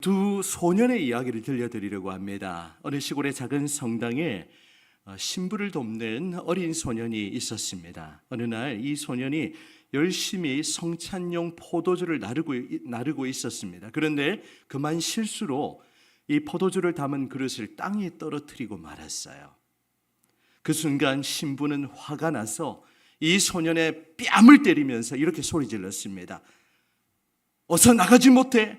두 소년의 이야기를 들려드리려고 합니다. 어느 시골의 작은 성당에 신부를 돕는 어린 소년이 있었습니다. 어느 날 이 소년이 열심히 성찬용 포도주를 나르고 있었습니다. 그런데 그만 실수로 이 포도주를 담은 그릇을 땅에 떨어뜨리고 말았어요. 그 순간 신부는 화가 나서 이 소년의 뺨을 때리면서 이렇게 소리 질렀습니다. 어서 나가지 못해.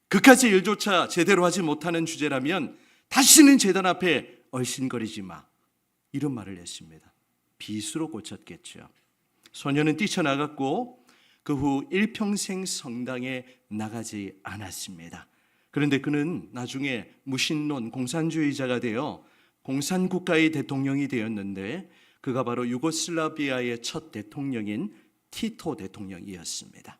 그까지 일조차 제대로 하지 못하는 주제라면 다시는 제단 앞에 얼씬거리지 마. 이런 말을 했습니다. 비수로 고쳤겠죠. 소년은 뛰쳐나갔고 그 후 일평생 성당에 나가지 않았습니다. 그런데 그는 나중에 무신론 공산주의자가 되어 공산국가의 대통령이 되었는데 그가 바로 유고슬라비아의 첫 대통령인 티토 대통령이었습니다.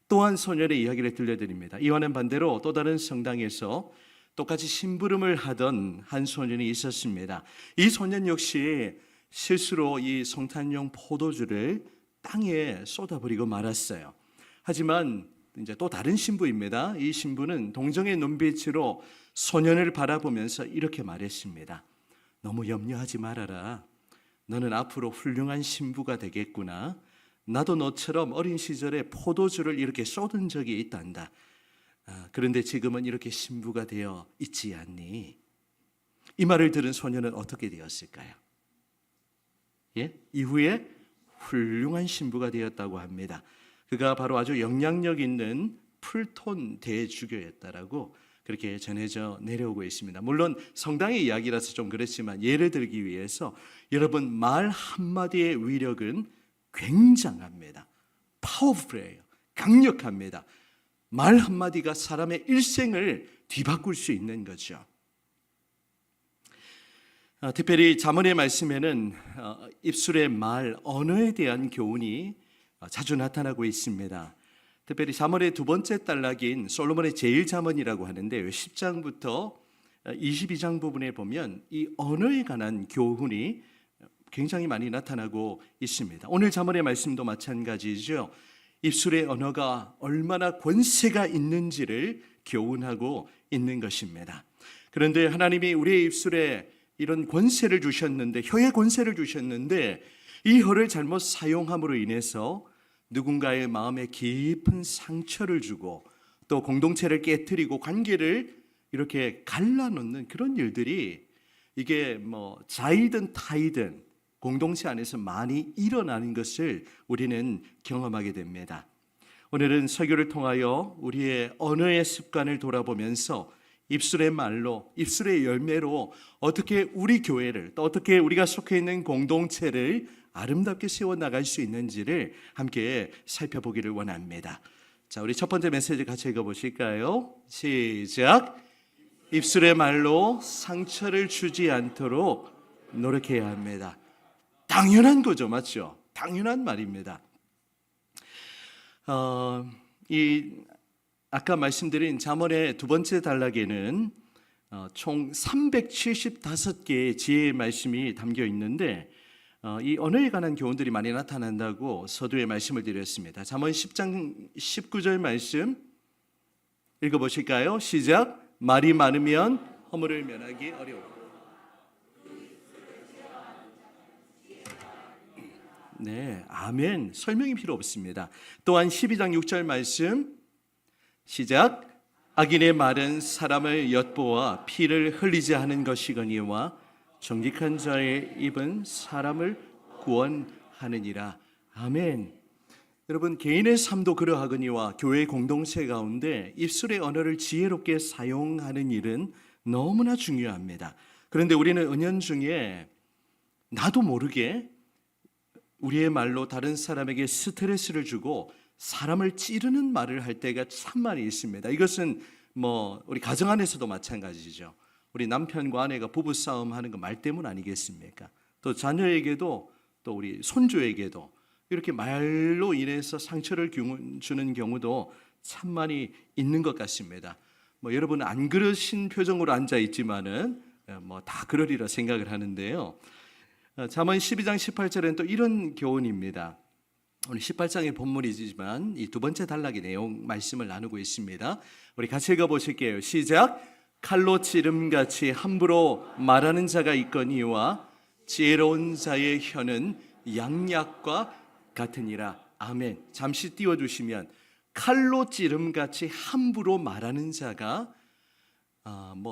또한 소년의 이야기를 들려드립니다. 이와는 반대로 또 다른 성당에서 똑같이 심부름을 하던 한 소년이 있었습니다. 이 소년 역시 실수로 이 성탄용 포도주를 땅에 쏟아버리고 말았어요. 하지만 이제 또 다른 신부입니다. 이 신부는 동정의 눈빛으로 소년을 바라보면서 이렇게 말했습니다. 너무 염려하지 말아라. 너는 앞으로 훌륭한 신부가 되겠구나. 나도 너처럼 어린 시절에 포도주를 이렇게 쏟은 적이 있단다. 그런데 지금은 이렇게 신부가 되어 있지 않니? 이 말을 들은 소년은 어떻게 되었을까요? 예? 이후에 훌륭한 신부가 되었다고 합니다. 그가 바로 아주 영향력 있는 풀톤 대주교였다라고 그렇게 전해져 내려오고 있습니다. 물론 성당의 이야기라서 좀 그렇지만 예를 들기 위해서 여러분 말 한마디의 위력은 굉장합니다. 파워풀해요. 강력합니다. 말 한마디가 사람의 일생을 뒤바꿀 수 있는 거죠. 특별히 잠언의 말씀에는 입술의 말, 언어에 대한 교훈이 자주 나타나고 있습니다. 특별히 잠언의 두 번째 단락인 솔로몬의 제1잠언이라고 하는데 10장부터 22장 부분에 보면 이 언어에 관한 교훈이 굉장히 많이 나타나고 있습니다. 오늘 잠언의 말씀도 마찬가지죠. 입술의 언어가 얼마나 권세가 있는지를 교훈하고 있는 것입니다. 그런데 하나님이 우리의 입술에 이런 권세를 주셨는데, 혀의 권세를 주셨는데 이 혀를 잘못 사용함으로 인해서 누군가의 마음에 깊은 상처를 주고 또 공동체를 깨트리고 관계를 이렇게 갈라놓는 그런 일들이 이게 자이든 타이든 공동체 안에서 많이 일어나는 것을 우리는 경험하게 됩니다. 오늘은 설교를 통하여 우리의 언어의 습관을 돌아보면서 입술의 말로, 입술의 열매로 어떻게 우리 교회를 또 어떻게 우리가 속해 있는 공동체를 아름답게 세워나갈 수 있는지를 함께 살펴보기를 원합니다. 자, 우리 첫 번째 메시지 같이 읽어보실까요? 시작! 입술의 말로 상처를 주지 않도록 노력해야 합니다. 당연한 거죠, 맞죠? 당연한 말입니다. 아까 말씀드린 잠언의 두 번째 단락에는 총 375개의 지혜의 말씀이 담겨 있는데 이 언어에 관한 교훈들이 많이 나타난다고 서두에 말씀을 드렸습니다. 잠언 10장 19절 말씀 읽어보실까요? 시작! 말이 많으면 허물을 면하기 어려워. 네, 아멘. 설명이 필요 없습니다. 또한 12장 6절 말씀 시작. 악인의 말은 사람을 엿보아 피를 흘리지 하는 것이거니와 정직한 자의 입은 사람을 구원하느니라. 아멘. 여러분, 개인의 삶도 그러하거니와 교회 공동체 가운데 입술의 언어를 지혜롭게 사용하는 일은 너무나 중요합니다. 그런데 우리는 은연중에 나도 모르게 우리의 말로 다른 사람에게 스트레스를 주고 사람을 찌르는 말을 할 때가 참 많이 있습니다. 이것은 우리 가정 안에서도 마찬가지죠. 우리 남편과 아내가 부부싸움 하는 거 말 때문 아니겠습니까? 또 자녀에게도 또 우리 손주에게도 이렇게 말로 인해서 상처를 주는 경우도 참 많이 있는 것 같습니다. 여러분은 안 그러신 표정으로 앉아 있지만은 다 그러리라 생각을 하는데요. 잠언 12장 18절에는 또 이런 교훈입니다. 오늘 18장의 본문이지만 이 두 번째 단락의 내용 말씀을 나누고 있습니다. 우리 같이 읽어보실게요. 시작. 칼로 찌름같이 함부로 말하는 자가 있거니와 지혜로운 자의 혀는 양약과 같으니라. 아멘. 잠시 띄워주시면 칼로 찌름같이 함부로 말하는 자가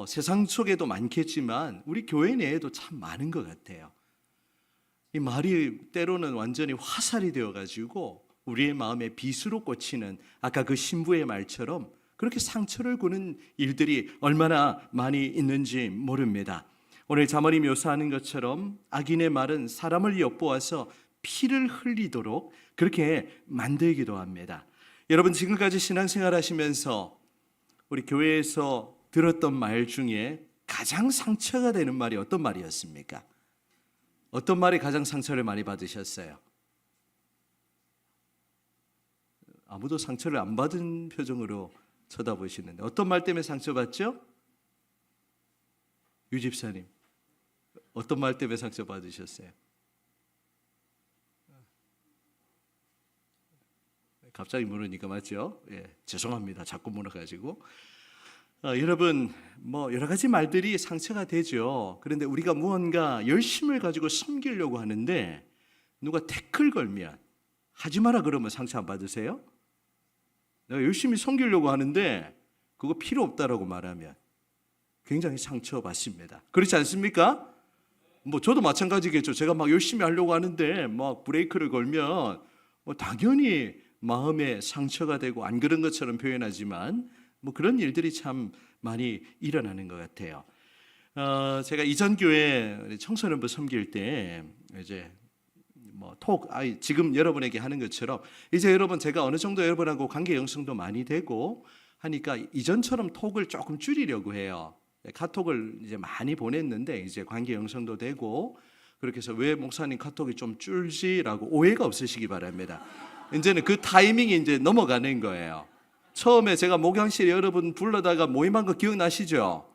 세상 속에도 많겠지만 우리 교회 내에도 참 많은 것 같아요. 이 말이 때로는 완전히 화살이 되어가지고 우리의 마음에 빗으로 꽂히는 아까 그 신부의 말처럼 그렇게 상처를 주는 일들이 얼마나 많이 있는지 모릅니다. 오늘 잠언이 묘사하는 것처럼 악인의 말은 사람을 엿보아서 피를 흘리도록 그렇게 만들기도 합니다. 여러분 지금까지 신앙생활 하시면서 우리 교회에서 들었던 말 중에 가장 상처가 되는 말이 어떤 말이었습니까? 어떤 말이 가장 상처를 많이 받으셨어요? 아무도 상처를 안 받은 표정으로 쳐다보시는데 어떤 말 때문에 상처받죠? 유 집사님 어떤 말 때문에 상처받으셨어요? 갑자기 물으니까 맞죠? 예, 죄송합니다. 자꾸 물어가지고 여러분 여러 가지 말들이 상처가 되죠. 그런데 우리가 무언가 열심을 가지고 섬기려고 하는데 누가 태클 걸면 하지 마라 그러면 상처 안 받으세요? 내가 열심히 섬기려고 하는데 그거 필요 없다라고 말하면 굉장히 상처받습니다. 그렇지 않습니까? 저도 마찬가지겠죠. 제가 막 열심히 하려고 하는데 막 브레이크를 걸면 당연히 마음에 상처가 되고 안 그런 것처럼 표현하지만 그런 일들이 참 많이 일어나는 것 같아요. 제가 이전 교회 청소년부 섬길 때 이제 지금 여러분에게 하는 것처럼 이제 여러분 제가 어느 정도 여러분하고 관계 형성도 많이 되고 하니까 이전처럼 톡을 조금 줄이려고 해요. 카톡을 이제 많이 보냈는데 이제 관계 형성도 되고 그렇게 해서 왜 목사님 카톡이 좀 줄지라고 오해가 없으시기 바랍니다. 이제는 그 타이밍이 이제 넘어가는 거예요. 처음에 제가 목양실에 여러분 불러다가 모임한 거 기억나시죠?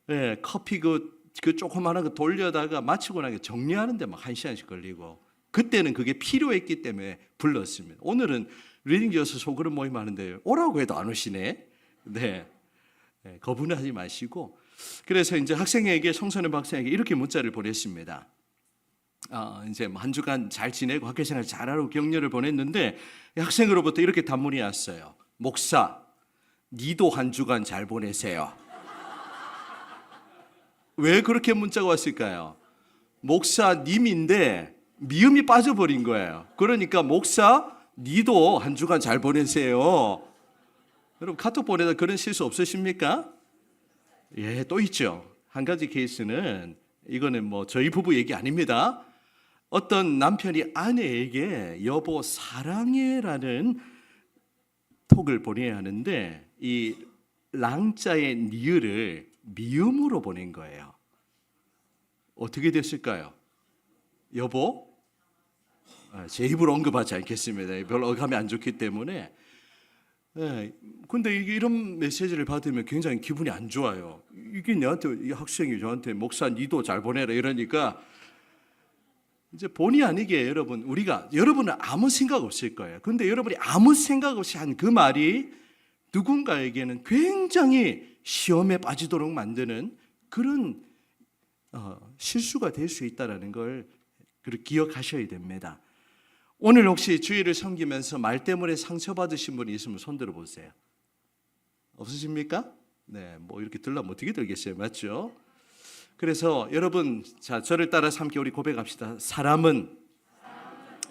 네, 커피 그 조그마한 거 돌려다가 마치고 나서 정리하는데 막 1시간씩 걸리고 그때는 그게 필요했기 때문에 불렀습니다. 오늘은 리딩지어서 소그룹 모임 하는데 오라고 해도 안 오시네. 네, 거부는 하지 마시고 그래서 이제 학생에게 청소년 학생에게 이렇게 문자를 보냈습니다. 이제 한 주간 잘 지내고 학교생활 잘하고 격려를 보냈는데 학생으로부터 이렇게 단문이 왔어요. 목사, 니도 한 주간 잘 보내세요. 왜 그렇게 문자가 왔을까요? 목사님인데 미음이 빠져버린 거예요. 그러니까 목사, 니도 한 주간 잘 보내세요. 여러분 카톡 보내다 그런 실수 없으십니까? 예, 또 있죠. 한 가지 케이스는 이거는 저희 부부 얘기 아닙니다. 어떤 남편이 아내에게 여보 사랑해라는 톡을 보내야 하는데 이 랑자의 니을을 미음으로 보낸 거예요. 어떻게 됐을까요? 여보? 제 입으로 언급하지 않겠습니다. 별로 어감이 안 좋기 때문에. 근데 이런 메시지를 받으면 굉장히 기분이 안 좋아요. 이게 이 학생이 저한테 목사 니도 잘 보내라 이러니까 이제 본의 아니게 여러분은 아무 생각 없을 거예요. 근데 여러분이 아무 생각 없이 한 그 말이 누군가에게는 굉장히 시험에 빠지도록 만드는 그런 실수가 될 수 있다는 걸 기억하셔야 됩니다. 오늘 혹시 주일을 섬기면서 말 때문에 상처받으신 분이 있으면 손 들어보세요. 없으십니까? 네, 이렇게 들라면 어떻게 들겠어요, 맞죠? 그래서 여러분, 자 저를 따라서 함께 우리 고백합시다. 사람은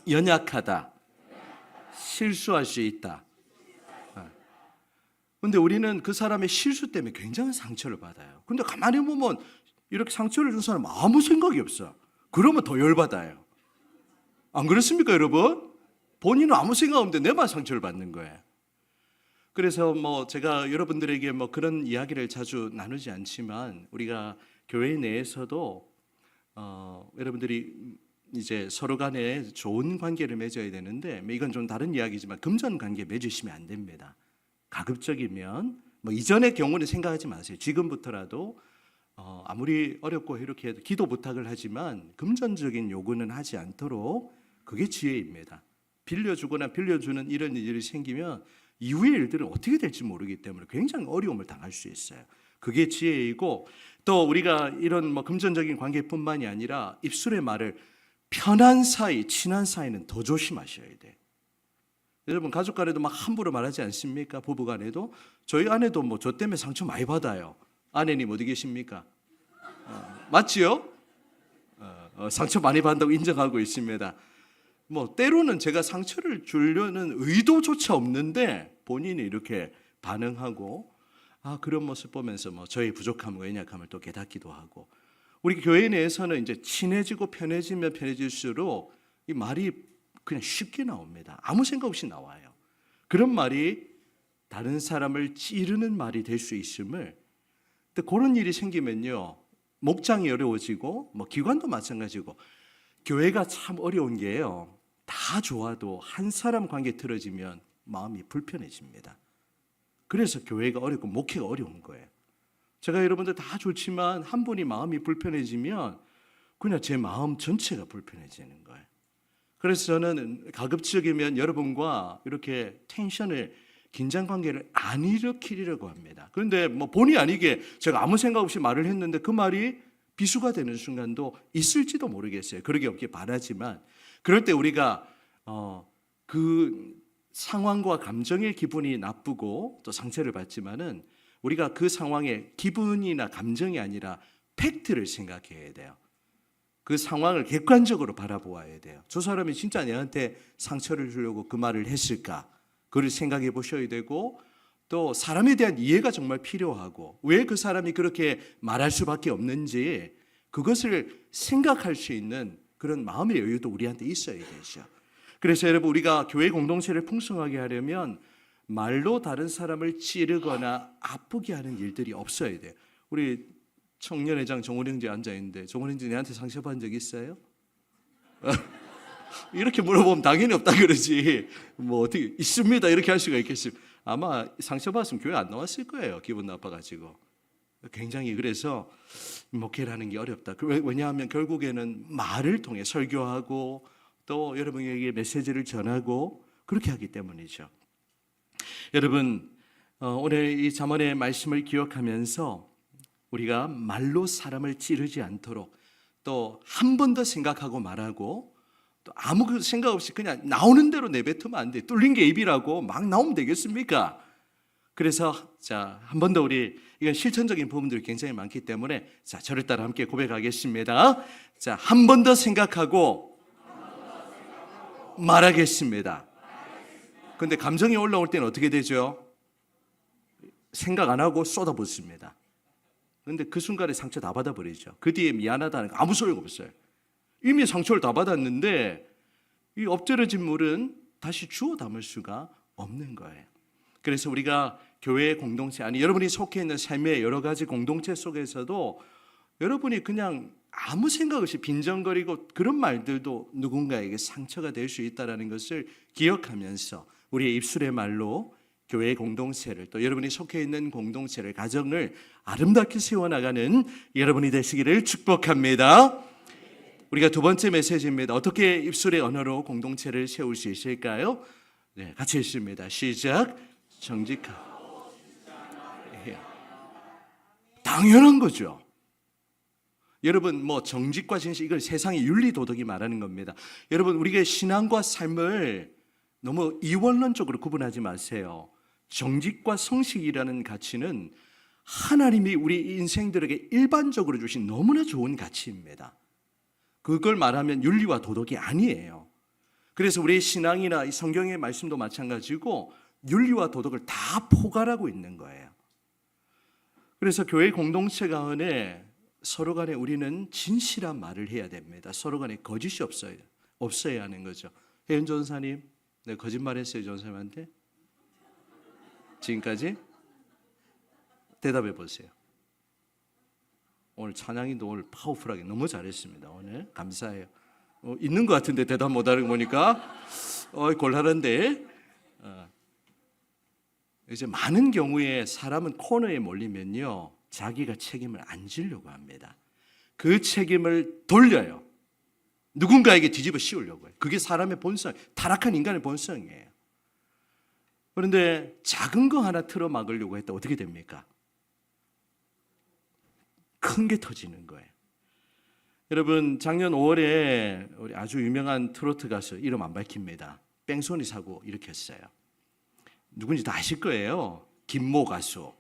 연약하다, 실수할 수 있다. 근데 우리는 그 사람의 실수 때문에 굉장한 상처를 받아요. 근데 가만히 보면 이렇게 상처를 준 사람 아무 생각이 없어. 그러면 더 열받아요. 안 그렇습니까, 여러분? 본인은 아무 생각 없는데 내만 상처를 받는 거예요. 그래서 제가 여러분들에게 그런 이야기를 자주 나누지 않지만 우리가 교회 내에서도 여러분들이 이제 서로 간에 좋은 관계를 맺어야 되는데 이건 좀 다른 이야기지만 금전 관계 맺으시면 안 됩니다. 가급적이면 이전의 경우는 생각하지 마세요. 지금부터라도 아무리 어렵고 이렇게 해도 기도 부탁을 하지만 금전적인 요구는 하지 않도록 그게 지혜입니다. 빌려주거나 빌려주는 이런 일이 생기면 이후의 일들은 어떻게 될지 모르기 때문에 굉장히 어려움을 당할 수 있어요. 그게 지혜이고, 또 우리가 이런 금전적인 관계뿐만이 아니라 입술의 말을 편한 사이, 친한 사이는 더 조심하셔야 돼요. 여러분 가족 간에도 막 함부로 말하지 않습니까? 부부 간에도. 저희 아내도 저 때문에 상처 많이 받아요. 아내님 어디 계십니까? 맞지요? 상처 많이 받는다고 인정하고 있습니다. 때로는 제가 상처를 주려는 의도조차 없는데 본인이 이렇게 반응하고, 그런 모습 보면서 저의 부족함과 연약함을 또 깨닫기도 하고, 우리 교회 내에서는 이제 친해지고 편해지면 편해질수록 이 말이 그냥 쉽게 나옵니다. 아무 생각 없이 나와요. 그런 말이 다른 사람을 찌르는 말이 될 수 있음을, 근데 그런 일이 생기면요, 목장이 어려워지고 기관도 마찬가지고, 교회가 참 어려운 게요, 다 좋아도 한 사람 관계 틀어지면 마음이 불편해집니다. 그래서 교회가 어렵고 목회가 어려운 거예요. 제가 여러분들 다 좋지만 한 분이 마음이 불편해지면 그냥 제 마음 전체가 불편해지는 거예요. 그래서 저는 가급적이면 여러분과 이렇게 텐션을, 긴장 관계를 안 일으키려고 합니다. 그런데 본의 아니게 제가 아무 생각 없이 말을 했는데 그 말이 비수가 되는 순간도 있을지도 모르겠어요. 그러게 없길 바라지만, 그럴 때 우리가 그 상황과 감정의 기분이 나쁘고 또 상처를 받지만은, 우리가 그 상황의 기분이나 감정이 아니라 팩트를 생각해야 돼요. 그 상황을 객관적으로 바라보아야 돼요. 저 사람이 진짜 내한테 상처를 주려고 그 말을 했을까? 그걸 생각해 보셔야 되고, 또 사람에 대한 이해가 정말 필요하고, 왜 그 사람이 그렇게 말할 수밖에 없는지 그것을 생각할 수 있는 그런 마음의 여유도 우리한테 있어야 되죠. 그래서 여러분, 우리가 교회 공동체를 풍성하게 하려면 말로 다른 사람을 찌르거나 아프게 하는 일들이 없어야 돼요. 우리 청년회장 정원 형제 앉아있는데, 정원 형제 내한테 상처받은 적 있어요? 이렇게 물어보면 당연히 없다 그러지, 어떻게 있습니다 이렇게 할 수가 있겠습니까? 아마 상처받았으면 교회 안 나왔을 거예요. 기분 나빠가지고. 굉장히 그래서 목회를 하는 게 어렵다. 왜냐하면 결국에는 말을 통해 설교하고 또 여러분에게 메시지를 전하고 그렇게 하기 때문이죠. 여러분, 오늘 이 잠언의 말씀을 기억하면서 우리가 말로 사람을 찌르지 않도록, 또 한 번 더 생각하고 말하고, 또 아무 생각 없이 그냥 나오는 대로 내뱉으면 안 돼. 뚫린 게 입이라고 막 나오면 되겠습니까? 그래서 한 번 더 우리, 이건 실천적인 부분들이 굉장히 많기 때문에 저를 따라 함께 고백하겠습니다. 한 번 더 생각하고 말하겠습니다. 근데 감정이 올라올 때는 어떻게 되죠? 생각 안 하고 쏟아붓습니다. 근데 그 순간에 상처 다 받아버리죠. 그 뒤에 미안하다는 거 아무 소리가 없어요. 이미 상처를 다 받았는데 이 엎드려진 물은 다시 주워 담을 수가 없는 거예요. 그래서 우리가 교회 공동체, 아니 여러분이 속해 있는 삶의 여러 가지 공동체 속에서도 여러분이 그냥 아무 생각 없이 빈정거리고 그런 말들도 누군가에게 상처가 될 수 있다는 것을 기억하면서 우리의 입술의 말로 교회 공동체를, 또 여러분이 속해 있는 공동체를, 가정을 아름답게 세워나가는 여러분이 되시기를 축복합니다. 우리가 두 번째 메시지입니다. 어떻게 입술의 언어로 공동체를 세울 수 있을까요? 네, 같이 읽습니다. 시작. 정직하고. 당연한 거죠. 여러분, 정직과 진실, 이걸 세상의 윤리 도덕이 말하는 겁니다. 여러분, 우리의 신앙과 삶을 너무 이원론적으로 구분하지 마세요. 정직과 성식이라는 가치는 하나님이 우리 인생들에게 일반적으로 주신 너무나 좋은 가치입니다. 그걸 말하면 윤리와 도덕이 아니에요. 그래서 우리의 신앙이나 이 성경의 말씀도 마찬가지고 윤리와 도덕을 다 포괄하고 있는 거예요. 그래서 교회 공동체 가운데 서로 간에 우리는 진실한 말을 해야 됩니다. 서로 간에 거짓이 없어야 하는 거죠. 혜연 전사님, 내가 거짓말했어요 전사님한테? 지금까지? 대답해 보세요. 오늘 찬양이도 오늘 파워풀하게 너무 잘했습니다. 오늘 감사해요. 있는 것 같은데 대답 못하는 거 보니까 곤란한데. 이제 많은 경우에 사람은 코너에 몰리면요, 자기가 책임을 안 지려고 합니다. 그 책임을 돌려요. 누군가에게 뒤집어 씌우려고 해요. 그게 사람의 본성, 타락한 인간의 본성이에요. 그런데 작은 거 하나 틀어막으려고 했다 어떻게 됩니까? 큰 게 터지는 거예요. 여러분, 작년 5월에 우리 아주 유명한 트로트 가수, 이름 안 밝힙니다, 뺑소니 사고 일으켰어요. 누군지 다 아실 거예요. 김모 가수.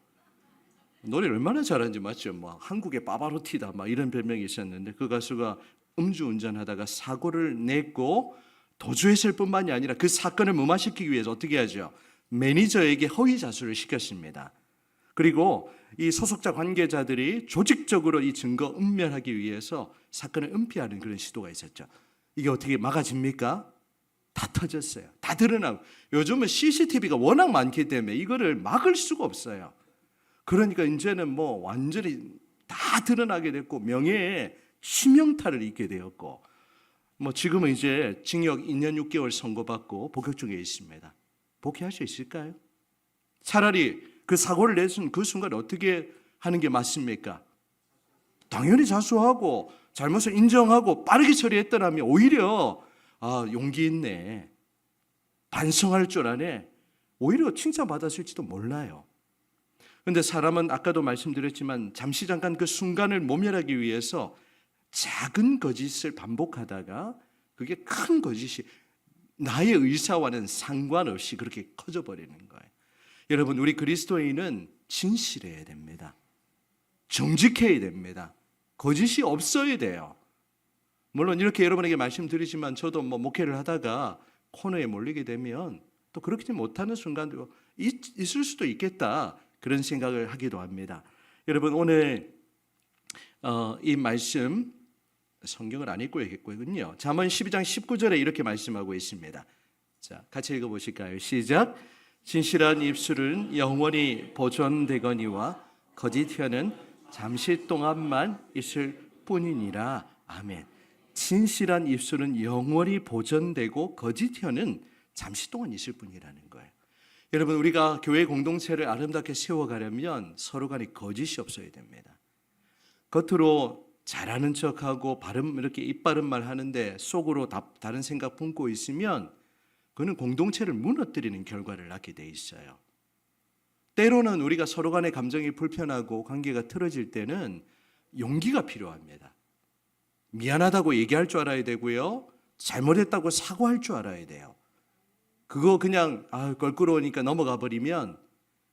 노래를 얼마나 잘하는지 맞죠? 뭐 한국의 파바로티다 막 이런 별명이 있었는데, 그 가수가 음주운전하다가 사고를 냈고 도주했을 뿐만이 아니라 그 사건을 무마시키기 위해서 어떻게 하죠? 매니저에게 허위 자수를 시켰습니다. 그리고 이 소속자 관계자들이 조직적으로 이 증거 은멸하기 위해서 사건을 은폐하는 그런 시도가 있었죠. 이게 어떻게 막아집니까? 다 터졌어요. 다 드러나고. 요즘은 CCTV가 워낙 많기 때문에 이거를 막을 수가 없어요. 그러니까 이제는 뭐 완전히 다 드러나게 됐고 명예에 치명타를 입게 되었고, 뭐 지금은 이제 징역 2년 6개월 선고받고 복역 중에 있습니다. 복귀할 수 있을까요? 차라리 그 사고를 냈은 그 순간 어떻게 하는 게 맞습니까? 당연히 자수하고 잘못을 인정하고 빠르게 처리했더라면 오히려 용기 있네, 반성할 줄 아네, 오히려 칭찬받았을지도 몰라요. 그런데 사람은 아까도 말씀드렸지만 잠시 잠깐 그 순간을 모면하기 위해서 작은 거짓을 반복하다가 그게 큰 거짓이 나의 의사와는 상관없이 그렇게 커져버리는 거예요. 여러분, 우리 그리스도인은 진실해야 됩니다. 정직해야 됩니다. 거짓이 없어야 돼요. 물론 이렇게 여러분에게 말씀드리지만 저도 뭐 목회를 하다가 코너에 몰리게 되면 또 그렇게 못하는 순간도 있을 수도 있겠다, 그런 생각을 하기도 합니다. 여러분, 오늘 이 말씀 성경을 안 읽고 있겠군요. 잠언 12장 19절에 이렇게 말씀하고 있습니다. 자, 같이 읽어보실까요? 시작. 진실한 입술은 영원히 보존되거니와 거짓 혀는 잠시 동안만 있을 뿐이니라. 아멘. 진실한 입술은 영원히 보존되고 거짓 혀는 잠시 동안 있을 뿐이라는 거예요. 여러분, 우리가 교회 공동체를 아름답게 세워가려면 서로 간에 거짓이 없어야 됩니다. 겉으로 잘하는 척하고 이렇게 입 바른 말 하는데 속으로 다른 생각 품고 있으면 그는 공동체를 무너뜨리는 결과를 낳게 돼 있어요. 때로는 우리가 서로 간의 감정이 불편하고 관계가 틀어질 때는 용기가 필요합니다. 미안하다고 얘기할 줄 알아야 되고요, 잘못했다고 사과할 줄 알아야 돼요. 그거 그냥 껄끄러우니까 넘어가 버리면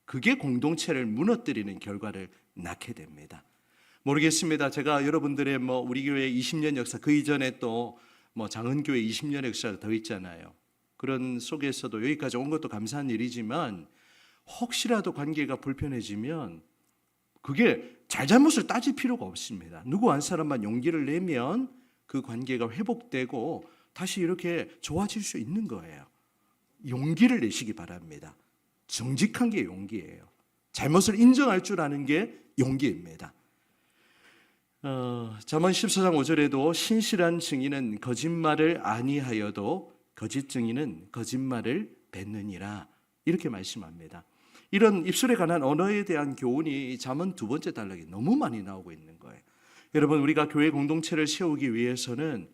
그게 공동체를 무너뜨리는 결과를 낳게 됩니다. 모르겠습니다. 제가 여러분들의 우리 교회 20년 역사, 그 이전에 또 장은교회 20년 역사가 더 있잖아요. 그런 속에서도 여기까지 온 것도 감사한 일이지만 혹시라도 관계가 불편해지면 그게 잘잘못을 따질 필요가 없습니다. 누구 한 사람만 용기를 내면 그 관계가 회복되고 다시 이렇게 좋아질 수 있는 거예요. 용기를 내시기 바랍니다. 정직한 게 용기예요. 잘못을 인정할 줄 아는 게 용기입니다. 잠언 14장 5절에도 신실한 증인은 거짓말을 아니하여도 거짓 증인은 거짓말을 뱉느니라, 이렇게 말씀합니다. 이런 입술에 관한 언어에 대한 교훈이 잠언 두 번째 단락에 너무 많이 나오고 있는 거예요. 여러분, 우리가 교회 공동체를 세우기 위해서는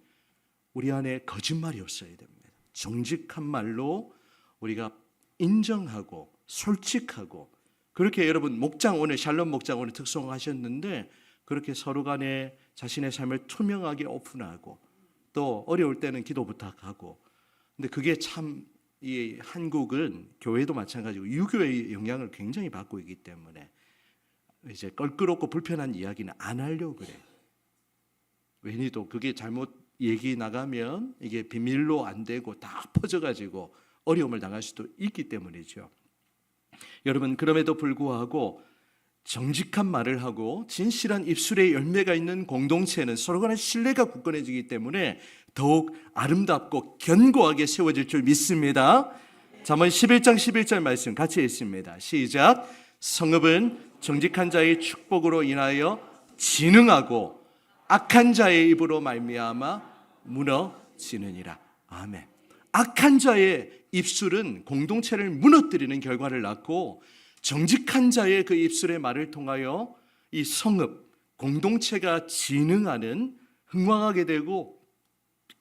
우리 안에 거짓말이 없어야 됩니다. 정직한 말로 우리가 인정하고 솔직하고, 그렇게 여러분 오늘 샬롬 목장 오늘 특송하셨는데 그렇게 서로 간에 자신의 삶을 투명하게 오픈하고 또 어려울 때는 기도 부탁하고, 근데 그게 참 이 한국은 교회도 마찬가지고 유교의 영향을 굉장히 받고 있기 때문에 이제 껄끄럽고 불편한 이야기는 안 하려고 그래요. 괜히 또 그게 잘못 얘기 나가면 이게 비밀로 안 되고 다 퍼져가지고 어려움을 당할 수도 있기 때문이죠. 여러분, 그럼에도 불구하고 정직한 말을 하고 진실한 입술의 열매가 있는 공동체는 서로 간의 신뢰가 굳건해지기 때문에 더욱 아름답고 견고하게 세워질 줄 믿습니다. 잠언 11장 11절 말씀 같이 읽습니다. 시작. 성읍은 정직한 자의 축복으로 인하여 진흥하고 악한 자의 입으로 말미암아 무너지느니라. 아멘. 악한 자의 입술은 공동체를 무너뜨리는 결과를 낳고, 정직한 자의 그 입술의 말을 통하여 이 성읍, 공동체가 진흥하는, 흥왕하게 되고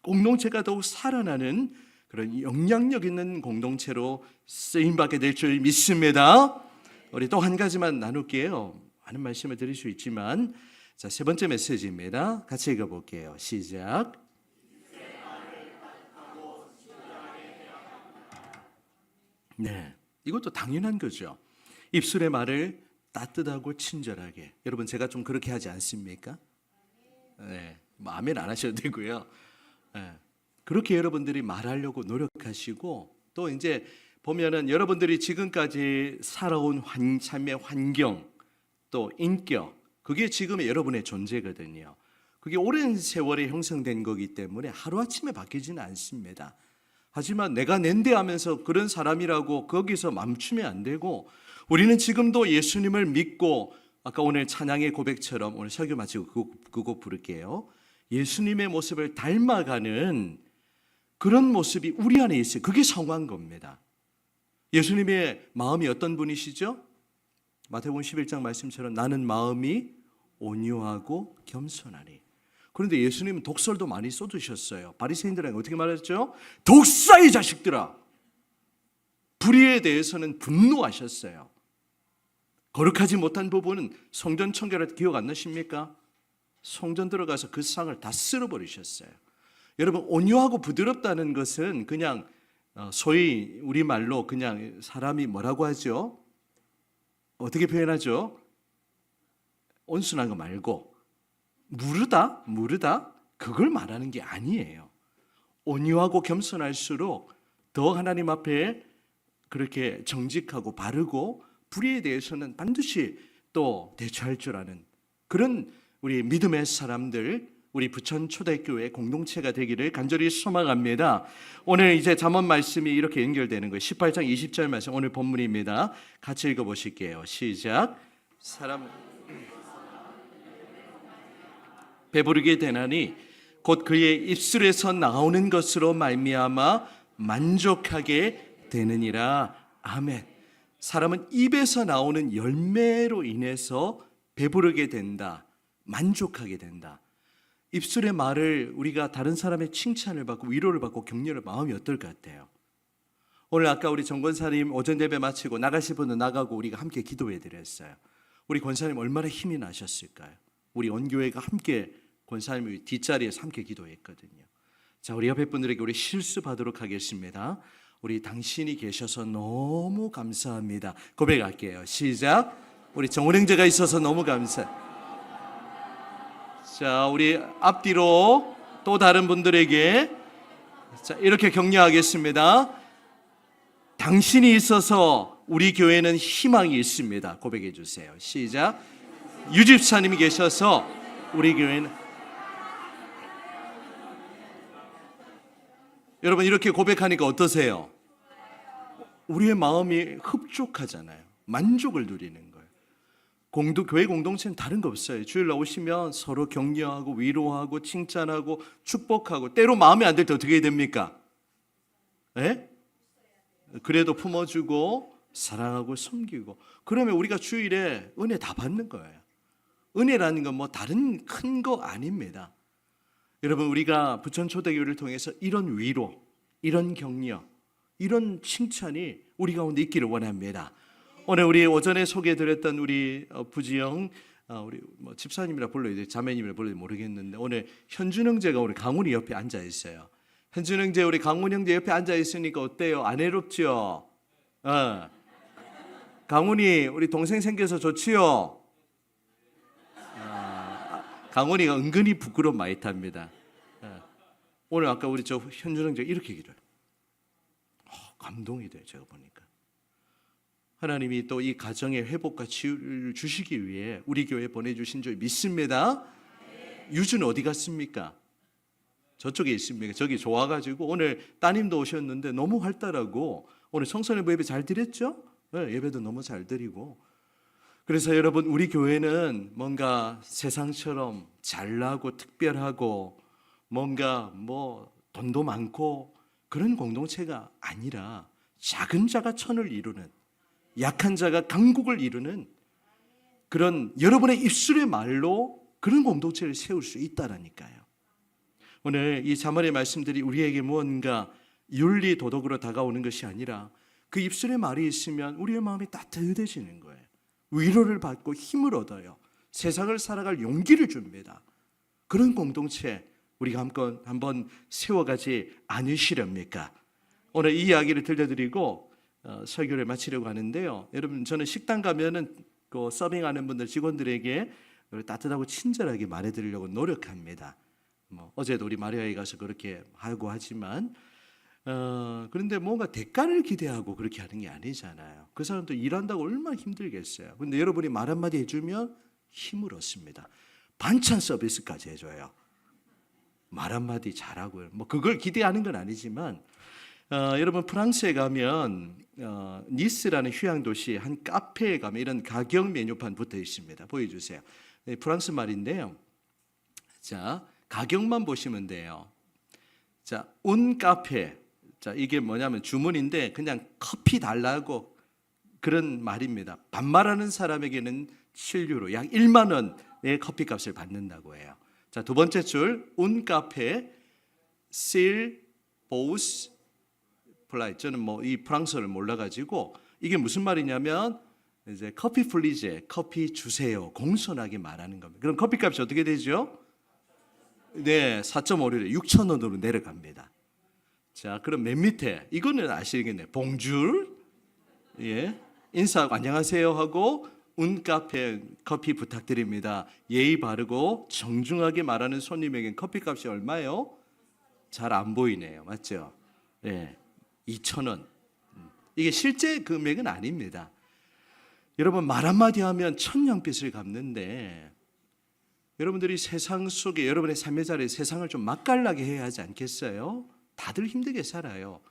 공동체가 더욱 살아나는 그런 영향력 있는 공동체로 쓰임받게 될 줄 믿습니다. 우리 또 한 가지만 나눌게요. 많은 말씀을 드릴 수 있지만, 자, 세 번째 메시지입니다. 같이 읽어볼게요. 시작. 네, 이것도 당연한 거죠. 입술의 말을 따뜻하고 친절하게. 여러분, 제가 좀 그렇게 하지 않습니까? 네, 뭐 아멘 안 하셔도 되고요. 네, 그렇게 여러분들이 말하려고 노력하시고, 또 이제 보면은 여러분들이 지금까지 살아온 삶의 환경, 또 인격, 그게 지금의 여러분의 존재거든요. 그게 오랜 세월에 형성된 거기 때문에 하루아침에 바뀌지는 않습니다. 하지만 내가 낸데 하면서 그런 사람이라고 거기서 멈추면 안 되고, 우리는 지금도 예수님을 믿고, 아까 오늘 찬양의 고백처럼 오늘 설교 마치고 그 곡 부를게요. 예수님의 모습을 닮아가는 그런 모습이 우리 안에 있어요. 그게 성화인 겁니다. 예수님의 마음이 어떤 분이시죠? 마태복음 11장 말씀처럼 나는 마음이 온유하고 겸손하니. 그런데 예수님은 독설도 많이 쏟으셨어요. 바리새인들에게 어떻게 말했죠? 독사의 자식들아! 불의에 대해서는 분노하셨어요. 거룩하지 못한 부분은 성전 청결할 때 기억 안 나십니까? 성전 들어가서 그 상을 다 쓸어버리셨어요. 여러분, 온유하고 부드럽다는 것은 그냥 소위 우리말로 그냥 사람이 뭐라고 하죠? 어떻게 표현하죠? 온순한 거 말고 무르다? 그걸 말하는 게 아니에요. 온유하고 겸손할수록 더 하나님 앞에 그렇게 정직하고 바르고 불의에 대해서는 반드시 또 대처할 줄 아는 그런 우리 믿음의 사람들, 우리 부천 초대교회 공동체가 되기를 간절히 소망합니다. 오늘 이제 잠언 말씀이 이렇게 연결되는 거예요. 18장 20절 말씀 오늘 본문입니다. 같이 읽어보실게요. 시작. 사람 배부르게 되나니 곧 그의 입술에서 나오는 것으로 말미암아 만족하게 되느니라. 아멘. 사람은 입에서 나오는 열매로 인해서 배부르게 된다. 만족하게 된다. 입술의 말을 우리가 다른 사람의 칭찬을 받고 위로를 받고 격려를 마음이 어떨 것 같아요? 오늘 아까 우리 정 권사님 오전 예배 마치고 나가실 분은 나가고 우리가 함께 기도해 드렸어요. 우리 권사님 얼마나 힘이 나셨을까요? 우리 온교회가 함께 권사님 뒷자리에서 함께 기도했거든요. 자, 우리 옆에 분들에게 우리 실수받도록 하겠습니다. 우리 당신이 계셔서 너무 감사합니다. 고백할게요. 시작. 우리 정은행제가 있어서 너무 감사. 자, 우리 앞뒤로 또 다른 분들에게 자, 이렇게 격려하겠습니다. 당신이 있어서 우리 교회는 희망이 있습니다. 고백해 주세요. 시작. 유집사님이 계셔서 우리 교회는 여러분 이렇게 고백하니까 어떠세요? 우리의 마음이 흡족하잖아요. 만족을 누리는 거예요. 교회 공동체는 다른 거 없어요. 주일 나오시면 서로 격려하고 위로하고 칭찬하고 축복하고 때로 마음에 안 들 때 어떻게 해야 됩니까? 예? 그래도 품어주고 사랑하고 섬기고 그러면 우리가 주일에 은혜 다 받는 거예요. 은혜라는 건 뭐 다른 큰 거 아닙니다. 여러분 우리가 부천 초대교회를 통해서 이런 위로, 이런 격려, 이런 칭찬이 우리 가운데 있기를 원합니다. 오늘 우리 오전에 소개해드렸던 우리 부지영 우리 뭐 집사님이라 불러야 돼, 자매님이라 불러야 돼 모르겠는데 오늘 현준 형제가 우리 강훈이 옆에 앉아 있어요. 현준 형제 우리 강훈 형제 옆에 앉아 있으니까 어때요? 안 외롭죠? 강훈이 우리 동생 생겨서 좋지요? 강훈이가 은근히 부끄러움 많이 탑니다. 오늘 아까 우리 저 현준 형제 이렇게 기도해요. 감동이 돼요. 제가 보니까 하나님이 또 이 가정의 회복과 치유를 주시기 위해 우리 교회에 보내주신 줄 믿습니다. 유주는 어디 갔습니까? 저쪽에 있습니까? 저기 좋아가지고 오늘 따님도 오셨는데 너무 활달하고 오늘 청소년부 예배 잘 드렸죠? 네, 예배도 너무 잘 드리고 그래서 여러분 우리 교회는 뭔가 세상처럼 잘나고 특별하고 뭔가 뭐 돈도 많고 그런 공동체가 아니라 작은 자가 천을 이루는 약한 자가 강국을 이루는 그런 여러분의 입술의 말로 그런 공동체를 세울 수 있다라니까요. 오늘 이 자문의 말씀들이 우리에게 무언가 윤리 도덕으로 다가오는 것이 아니라 그 입술에 말이 있으면 우리의 마음이 따뜻해지는 거예요. 위로를 받고 힘을 얻어요. 세상을 살아갈 용기를 줍니다. 그런 공동체 우리가 한번 세워가지 않으시렵니까? 오늘 이 이야기를 들려드리고 설교를 마치려고 하는데요. 여러분, 저는 식당 가면은 그 서빙하는 분들 직원들에게 따뜻하고 친절하게 말해드리려고 노력합니다. 어제도 우리 마리아에 가서 그렇게 하고 하지만 그런데 뭔가 대가를 기대하고 그렇게 하는 게 아니잖아요. 그 사람도 일한다고 얼마나 힘들겠어요. 그런데 여러분이 말 한마디 해주면 힘을 얻습니다. 반찬 서비스까지 해줘요. 말 한마디 잘하고요. 그걸 기대하는 건 아니지만 여러분, 프랑스에 가면 니스라는 휴양 도시 한 카페에 가면 이런 가격 메뉴판 붙어 있습니다. 보여주세요. 프랑스 말인데요. 자, 가격만 보시면 돼요. 자, 온 카페. 자, 이게 뭐냐면 주문인데 그냥 커피 달라고 그런 말입니다. 반말하는 사람에게는 7유로, 약 1만 원의 커피값을 받는다고 해요. 자, 두 번째 줄, 온 카페, 실, 보스, 플라이. 저는 이 프랑스어를 몰라가지고 이게 무슨 말이냐면 이제 커피 플리제, 커피 주세요, 공손하게 말하는 겁니다. 그럼 커피값이 어떻게 되죠? 네, 4.5유로, 6천 원으로 내려갑니다. 자, 그럼 맨 밑에 이거는 아시겠네요. 봉줄, 예, 인사하고 안녕하세요 하고 운 카페 커피 부탁드립니다. 예의 바르고 정중하게 말하는 손님에겐 커피값이 얼마요? 잘 안 보이네요, 맞죠? 예, 2,000원. 이게 실제 금액은 아닙니다. 여러분, 말 한마디 하면 천냥빚을 갚는데 여러분들이 세상 속에 여러분의 삶의 자리에 세상을 좀 맛깔나게 해야 하지 않겠어요? 다들 힘들게 살아요.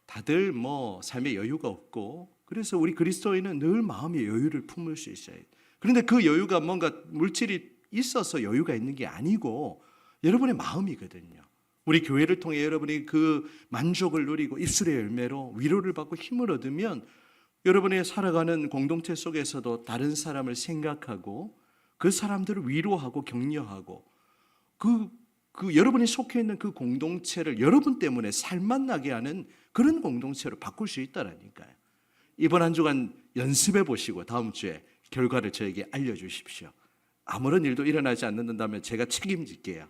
다들 삶에 여유가 없고, 그래서 우리 그리스도인은 늘 마음의 여유를 품을 수 있어요. 그런데 그 여유가 뭔가 물질이 있어서 여유가 있는 게 아니고 여러분의 마음이거든요. 우리 교회를 통해 여러분이 그 만족을 누리고 입술의 열매로 위로를 받고 힘을 얻으면 여러분의 살아가는 공동체 속에서도 다른 사람을 생각하고 그 사람들을 위로하고 격려하고 그 여러분이 속해 있는 그 공동체를 여러분 때문에 살맛나게 하는 그런 공동체로 바꿀 수 있다라니까요. 이번 한 주간 연습해 보시고 다음 주에 결과를 저에게 알려주십시오. 아무런 일도 일어나지 않는다면 제가 책임질게요.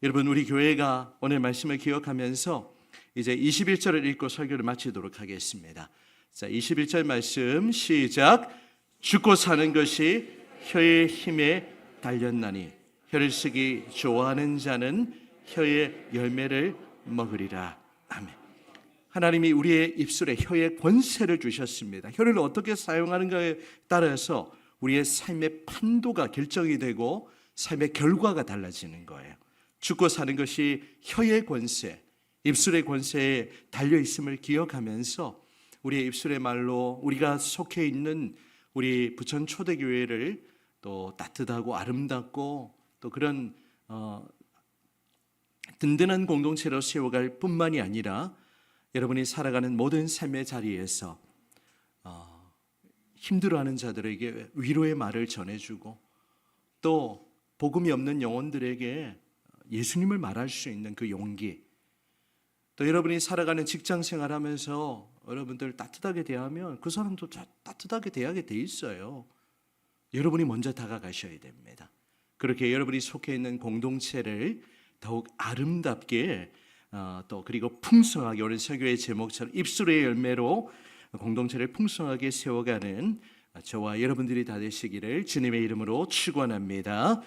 여러분, 우리 교회가 오늘 말씀을 기억하면서 이제 21절을 읽고 설교를 마치도록 하겠습니다. 자, 21절 말씀 시작. 죽고 사는 것이 혀의 힘에 달렸나니 혀를 쓰기 좋아하는 자는 혀의 열매를 먹으리라. 아멘. 하나님이 우리의 입술에 혀의 권세를 주셨습니다. 혀를 어떻게 사용하는가에 따라서 우리의 삶의 판도가 결정이 되고 삶의 결과가 달라지는 거예요. 죽고 사는 것이 혀의 권세, 입술의 권세에 달려있음을 기억하면서 우리의 입술의 말로 우리가 속해 있는 우리 부천 초대교회를 또 따뜻하고 아름답고 또 그런 든든한 공동체로 세워갈 뿐만이 아니라 여러분이 살아가는 모든 삶의 자리에서 힘들어하는 자들에게 위로의 말을 전해주고 또 복음이 없는 영혼들에게 예수님을 말할 수 있는 그 용기, 또 여러분이 살아가는 직장 생활하면서 여러분들 따뜻하게 대하면 그 사람도 따뜻하게 대하게 돼 있어요. 여러분이 먼저 다가가셔야 됩니다. 그렇게 여러분이 속해 있는 공동체를 더욱 아름답게 또 그리고 풍성하게, 오늘 설교의 제목처럼 입술의 열매로 공동체를 풍성하게 세워가는 저와 여러분들이 다 되시기를 주님의 이름으로 축원합니다.